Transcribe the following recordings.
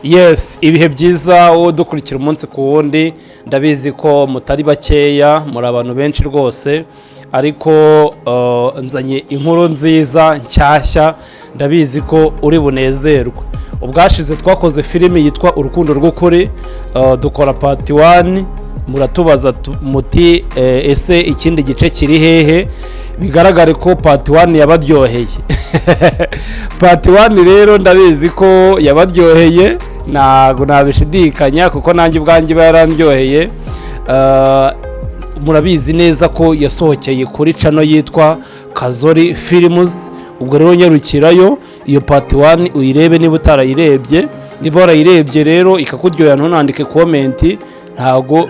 Yes, ibihe byiza wo dukurikira umunsi ku wundi, ndabizi ko mutari bakeya, muri abantu benshi rwose, ariko nzanye inkuru nziza nshyashya, ndabizi ko uri bunezerwe. Ubwashize twakoze filimi yitwa Urukundo rw'ukuri, dukora part 1, muratubaza muti ese ikindi gice kiri hehe? Bigaragare ko part 1 yabaryoheye. Part 1 rero ndabizi ko yabaryoheye, ntago nabishidikanya kuko nanjye ubwanjye barandyoheye. Murabizi neza ko yasohokeye kuri channel yitwa Kazori Films. Ubwo rero nyarukirayo iyo part 1 uyirebe niba utarayirebye. Niba warayirebye rero ikakuryohera ntunandike comment, ntago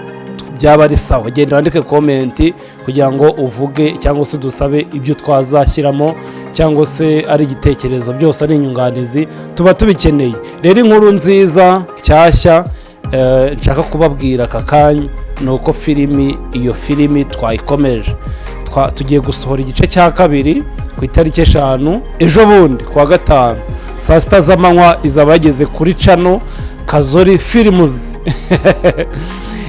byaba ari sawa. Genda wandike comment kugira ngo uvuge cyangwa se dusabe ibyo twazashyiramo cyangwa se ari igitekerezo, byose ari inyunganizi tuba tubikeneye. Rero inkuru nziza cyashya nshaka kubabwira aka kanya nuko iyo filimi twayikomeje. Tugiye gusohora igice cya kabiri ku itariki 5 ejo bundi kwa gatanu saa sita z'amanywa, izaba yageze kuri channel Kazori Films.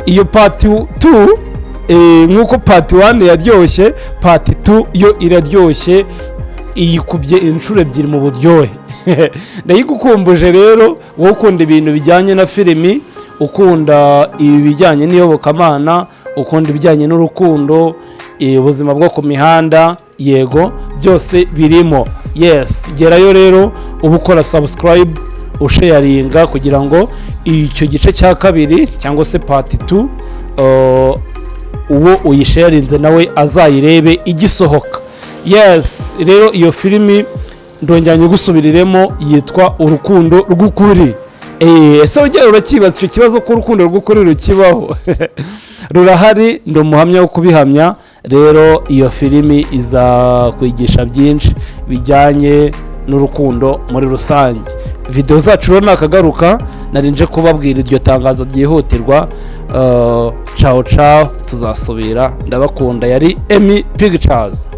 Iyo part 2 nkuko part 1 yaryoshye, part 2 yo iraryoshye, iyikubye inshuro ebyiri mu buryohe. Ndayigukumbuje rero, wowe ukunda ibintu bijyanye na filimi, ukunda ibijyanye n'iyobokamana, ukunda ibijyanye n'urukundo, ubuzima bwo ku mihanda, yego byose birimo. Yes, gerayo rero uba ukora subscribe, usharinga kugira ngo icyo gice cya kabiri cyangwa se part 2 uwo uyisharinze nawe azayirebe igisohoka. Yes, rero iyo filimi ndonganye gusubiriremo yitwa Urukundo rw'ukuri. Ese ujya urakibaza icyo kibazo ko urukundo rw'ukuri rukibaho? Rurahari, ndo muhamya wo kubihamya. Rero iyo filimi iza kwigisha byinshi bijyanye n'urukundo muri rusange. Video zacu rero nakagaruka, narinje kubabwira iryo tangazo ryihutirwa. Ciao ciao, tuzasubira. Ndabakunda. Yari Emi Pictures.